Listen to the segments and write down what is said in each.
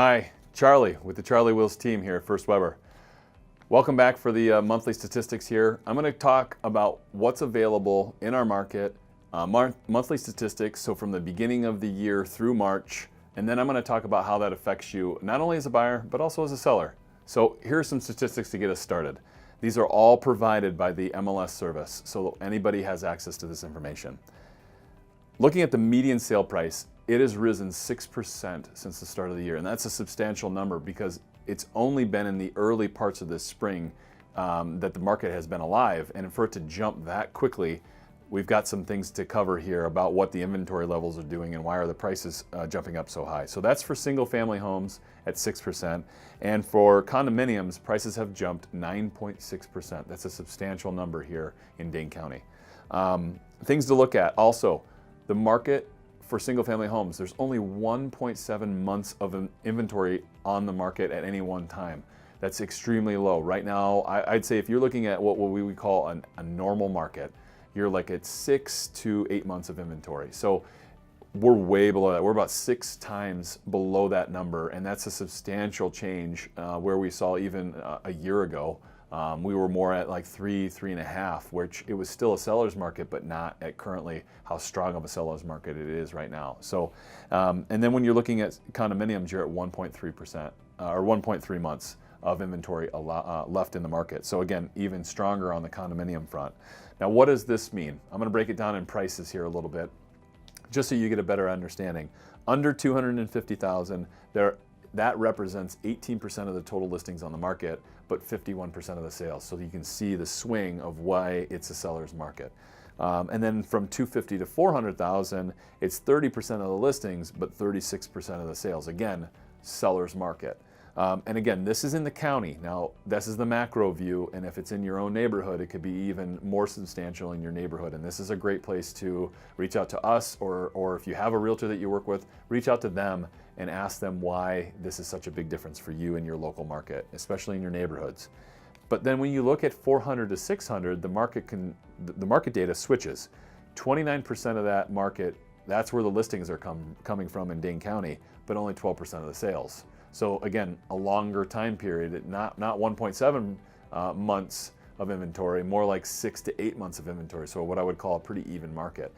Hi, Charlie with the Charlie Wills team here at First Weber. Welcome back for the monthly statistics here. I'm going to talk about what's available in our market, monthly statistics, so from the beginning of the year through March, and then I'm going to talk about how that affects you not only as a buyer, but also as a seller. So here are some statistics to get us started. These are all provided by the MLS service, so anybody has access to this information. Looking at the median sale price, it has risen 6% since the start of the year, and that's a substantial number because it's only been in the early parts of this spring that the market has been alive, and for it to jump that quickly, we've got some things to cover here about what the inventory levels are doing and why are the prices jumping up so high. So that's for single family homes at 6%, and for condominiums, prices have jumped 9.6%. That's a substantial number here in Dane County. Things to look at also, the market for single family homes, there's only 1.7 months of inventory on the market at any one time. That's extremely low. Right now, I'd say if you're looking at what we would call a normal market, you're like at 6 to 8 months of inventory. So we're way below that. We're about 6 times below that number, and that's a substantial change where we saw even a year ago. We were more at like 3.5, which it was still a seller's market, but not at currently how strong of a seller's market it is right now. So, and then when you're looking at condominiums, you're at 1.3% or 1.3 months of inventory left in the market. So again, even stronger on the condominium front. Now, what does this mean? I'm going to break it down in prices here a little bit, just so you get a better understanding. Under 250,000, that represents 18% of the total listings on the market, but 51% of the sales. So you can see the swing of why it's a seller's market. And then from 250 to 400,000, it's 30% of the listings, but 36% of the sales. Again, seller's market. And again, this is in the county. Now, this is the macro view, and if it's in your own neighborhood, it could be even more substantial in your neighborhood. And this is a great place to reach out to us, or if you have a realtor that you work with, reach out to them and ask them why this is such a big difference for you in your local market, especially in your neighborhoods. But then when you look at 400 to 600, the market data switches. 29% of that market, that's where the listings are coming from in Dane County, but only 12% of the sales. So again, a longer time period, not 1.7 months of inventory, more like 6 to 8 months of inventory. So what I would call a pretty even market.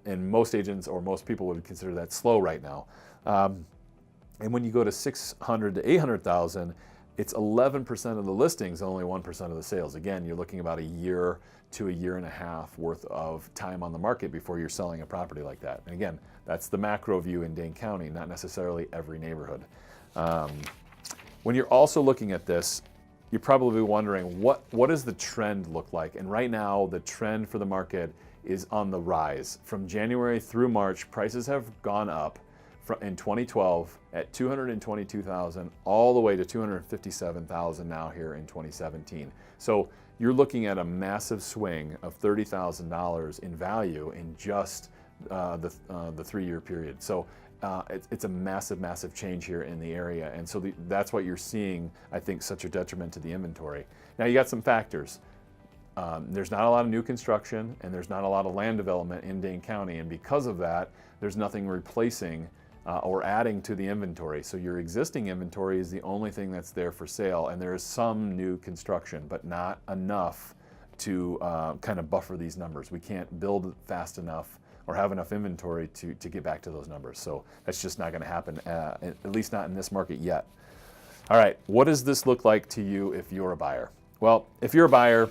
And most agents or most people would consider that slow right now. And when you go to 600 to 800,000, it's 11% of the listings, only 1% of the sales. Again, you're looking about a year to a year and a half worth of time on the market before you're selling a property like that. And again, that's the macro view in Dane County, not necessarily every neighborhood. When you're also looking at this, you're probably wondering, what does the trend look like? And right now, the trend for the market is on the rise. From January through March, prices have gone up in 2012 at 222,000 all the way to 257,000 now here in 2017. So you're looking at a massive swing of $30,000 in value in just the 3-year period. So it's a massive, massive change here in the area. And so that's what you're seeing, I think, such a detriment to the inventory. Now you got some factors. There's not a lot of new construction, and there's not a lot of land development in Dane County, and because of that, there's nothing replacing or adding to the inventory. So your existing inventory is the only thing that's there for sale, and there is some new construction, but not enough to kind of buffer these numbers. We can't build fast enough or have enough inventory to get back to those numbers. So that's just not going to happen, at least not in this market yet. All right, what does this look like to you if you're a buyer? Well, if you're a buyer,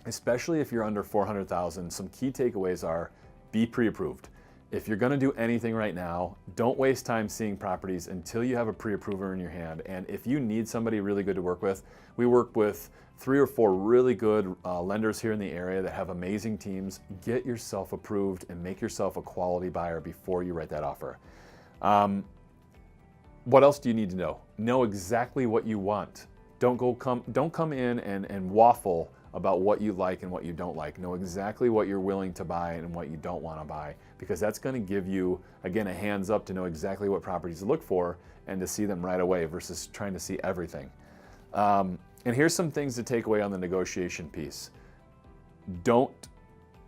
especially if you're under 400,000, some key takeaways are be pre-approved. If you're going to do anything right now, don't waste time seeing properties until you have a pre-approver in your hand. And if you need somebody really good to work with, we work with 3 or 4 really good lenders here in the area that have amazing teams. Get yourself approved and make yourself a quality buyer before you write that offer. What else do you need to know? Know exactly what you want. Don't come in and waffle about what you like and what you don't like. Know exactly what you're willing to buy and what you don't want to buy, because that's going to give you, again, a hands up to know exactly what properties to look for and to see them right away versus trying to see everything. And here's some things to take away on the negotiation piece. Don't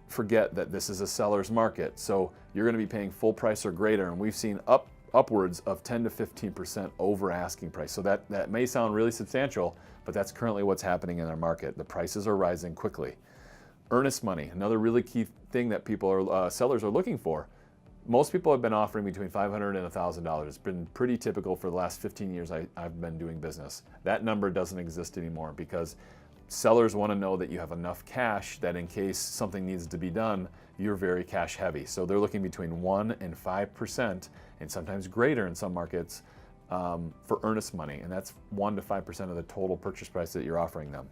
forget that this is a seller's market, so you're going to be paying full price or greater, and we've seen up upwards of 10 to 15% over asking price. So that may sound really substantial, but that's currently what's happening in our market. The prices are rising quickly. Earnest money, another really key thing that sellers are looking for. Most people have been offering between $500 and $1,000. It's been pretty typical for the last 15 years I've been doing business. That number doesn't exist anymore because sellers want to know that you have enough cash that in case something needs to be done, you're very cash heavy. So they're looking between 1% and 5%, and sometimes greater in some markets, for earnest money. And that's 1% to 5% of the total purchase price that you're offering them.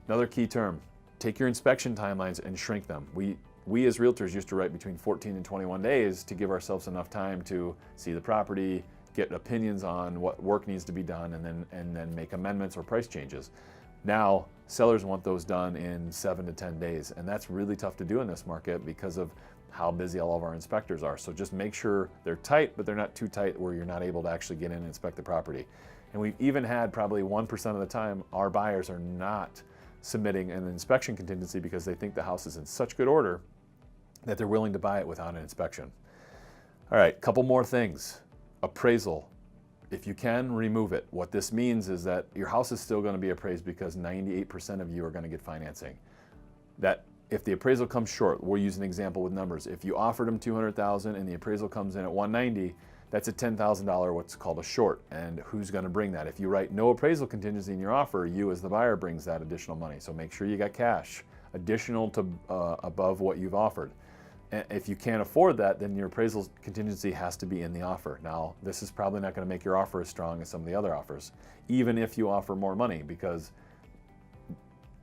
Another key term, take your inspection timelines and shrink them. We as realtors used to write between 14 and 21 days to give ourselves enough time to see the property, get opinions on what work needs to be done, and then make amendments or price changes. Now, sellers want those done in 7 to 10 days, and that's really tough to do in this market because of how busy all of our inspectors are. So just make sure they're tight, but they're not too tight where you're not able to actually get in and inspect the property. And we've even had probably 1% of the time our buyers are not submitting an inspection contingency because they think the house is in such good order that they're willing to buy it without an inspection. All right, couple more things. Appraisal. If you can, remove it. What this means is that your house is still going to be appraised because 98% of you are going to get financing. That if the appraisal comes short, we'll use an example with numbers. If you offered them $200,000 and the appraisal comes in at $190,000, that's a $10,000 what's called a short. And who's going to bring that? If you write no appraisal contingency in your offer, you as the buyer brings that additional money. So make sure you got cash additional to above what you've offered. If you can't afford that, then your appraisal contingency has to be in the offer. Now, this is probably not going to make your offer as strong as some of the other offers, even if you offer more money, because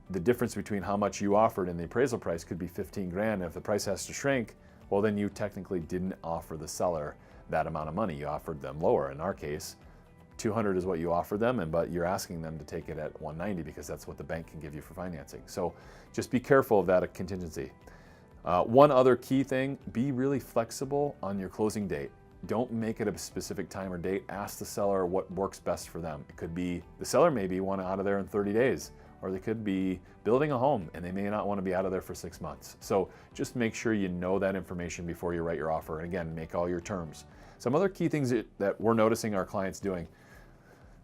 the difference between how much you offered and the appraisal price could be 15 grand. If the price has to shrink, well, then you technically didn't offer the seller that amount of money. You offered them lower. In our case, 200 is what you offered them, but you're asking them to take it at 190 because that's what the bank can give you for financing. So just be careful of that contingency. One other key thing, be really flexible on your closing date. Don't make it a specific time or date. Ask the seller what works best for them. It could be, the seller maybe want out of there in 30 days, or they could be building a home and they may not want to be out of there for 6 months. So just make sure you know that information before you write your offer. And again, make all your terms. Some other key things that we're noticing our clients doing,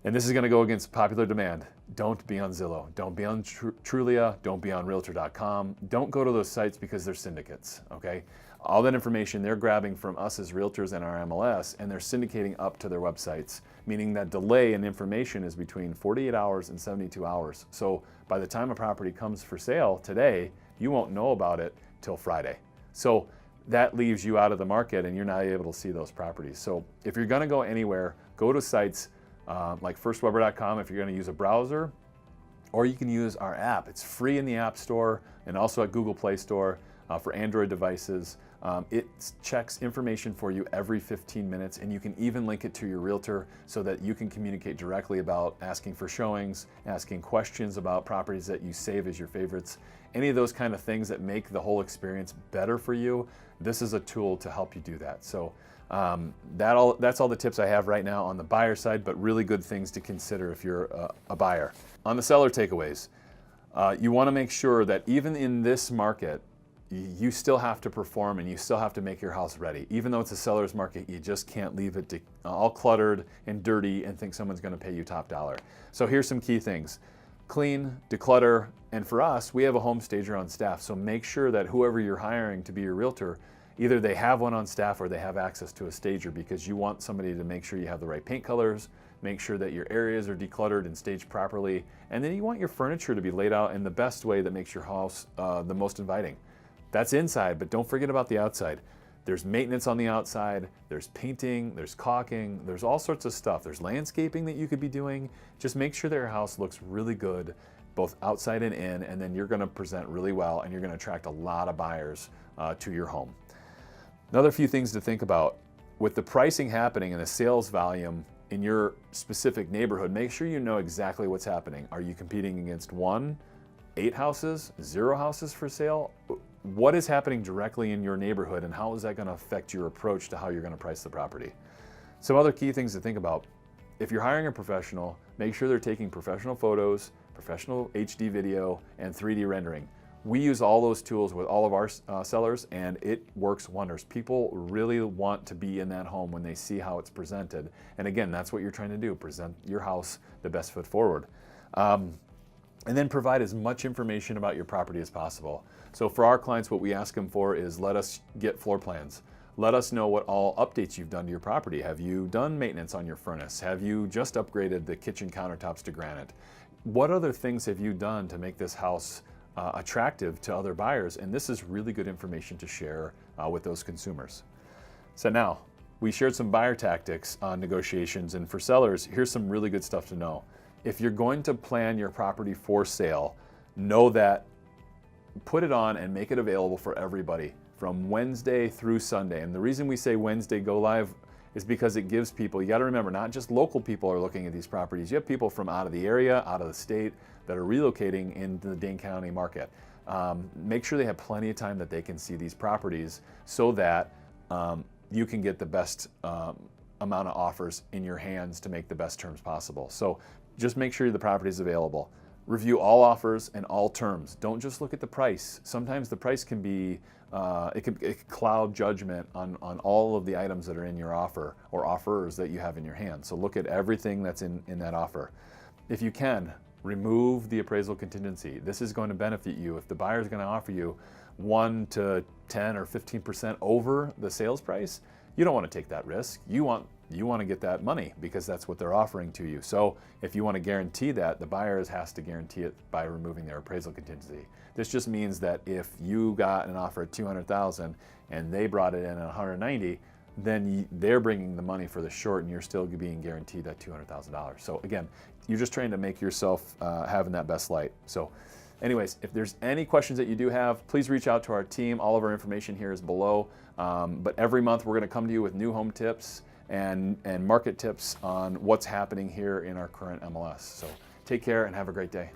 and this is going to go against popular demand. Don't be on Zillow. Don't be on Trulia. Don't be on Realtor.com. Don't go to those sites because they're syndicates, okay? All that information they're grabbing from us as realtors and our MLS, and they're syndicating up to their websites, meaning that delay in information is between 48 hours and 72 hours. So by the time a property comes for sale today, you won't know about it till Friday. So that leaves you out of the market and you're not able to see those properties. So if you're going to go anywhere, go to sites like firstweber.com if you're going to use a browser, or you can use our app. It's free in the App Store and also at Google Play Store for Android devices. It checks information for you every 15 minutes, and you can even link it to your realtor so that you can communicate directly about asking for showings, asking questions about properties that you save as your favorites, any of those kind of things that make the whole experience better for you. This is a tool to help you do that. So that's all the tips I have right now on the buyer side, but really good things to consider if you're a buyer. On the seller takeaways, you want to make sure that even in this market, you still have to perform and you still have to make your house ready. Even though it's a seller's market, you just can't leave it all cluttered and dirty and think someone's going to pay you top dollar. So here's some key things. Clean, declutter, and for us, we have a home stager on staff. So make sure that whoever you're hiring to be your realtor, either they have one on staff or they have access to a stager, because you want somebody to make sure you have the right paint colors, make sure that your areas are decluttered and staged properly, and then you want your furniture to be laid out in the best way that makes your house the most inviting. That's inside, but don't forget about the outside. There's maintenance on the outside, there's painting, there's caulking, there's all sorts of stuff. There's landscaping that you could be doing. Just make sure that your house looks really good, both outside and in, and then you're gonna present really well and you're gonna attract a lot of buyers to your home. Another few things to think about. With the pricing happening and the sales volume in your specific neighborhood, make sure you know exactly what's happening. Are you competing against 1, 8 houses, 0 houses for sale? What is happening directly in your neighborhood, and how is that going to affect your approach to how you're going to price the property? Some other key things to think about. If you're hiring a professional, make sure they're taking professional photos, professional HD video, and 3D rendering. We use all those tools with all of our sellers, and it works wonders. People really want to be in that home when they see how it's presented. And again, that's what you're trying to do, present your house the best foot forward. And then provide as much information about your property as possible. So for our clients, what we ask them for is let us get floor plans. Let us know what all updates you've done to your property. Have you done maintenance on your furnace? Have you just upgraded the kitchen countertops to granite? What other things have you done to make this house attractive to other buyers? And this is really good information to share with those consumers. So now, we shared some buyer tactics on negotiations, and for sellers, here's some really good stuff to know. If you're going to plan your property for sale, know that put it on and make it available for everybody from Wednesday through Sunday. And the reason we say Wednesday go live is because it gives people, you got to remember, not just local people are looking at these properties. You have people from out of the area, out of the state that are relocating into the Dane County market. Make sure they have plenty of time that they can see these properties so that you can get the best amount of offers in your hands to make the best terms possible. So just make sure the property is available. Review all offers and all terms. Don't just look at the price. Sometimes the price can be, it can cloud judgment on all of the items that are in your offer or offers that you have in your hand. So look at everything that's in that offer. If you can, remove the appraisal contingency. This is going to benefit you. If the buyer is going to offer you 1 to 10 or 15% over the sales price, you don't want to take that risk. You want to get that money because that's what they're offering to you. So if you want to guarantee that, the buyer has to guarantee it by removing their appraisal contingency. This just means that if you got an offer at $200,000 and they brought it in at $190,000, then they're bringing the money for the short, and you're still being guaranteed that $200,000. So again, you're just trying to make yourself having that best light. So anyways, if there's any questions that you do have, please reach out to our team. All of our information here is below. But every month we're going to come to you with new home tips and market tips on what's happening here in our current MLS. So take care and have a great day.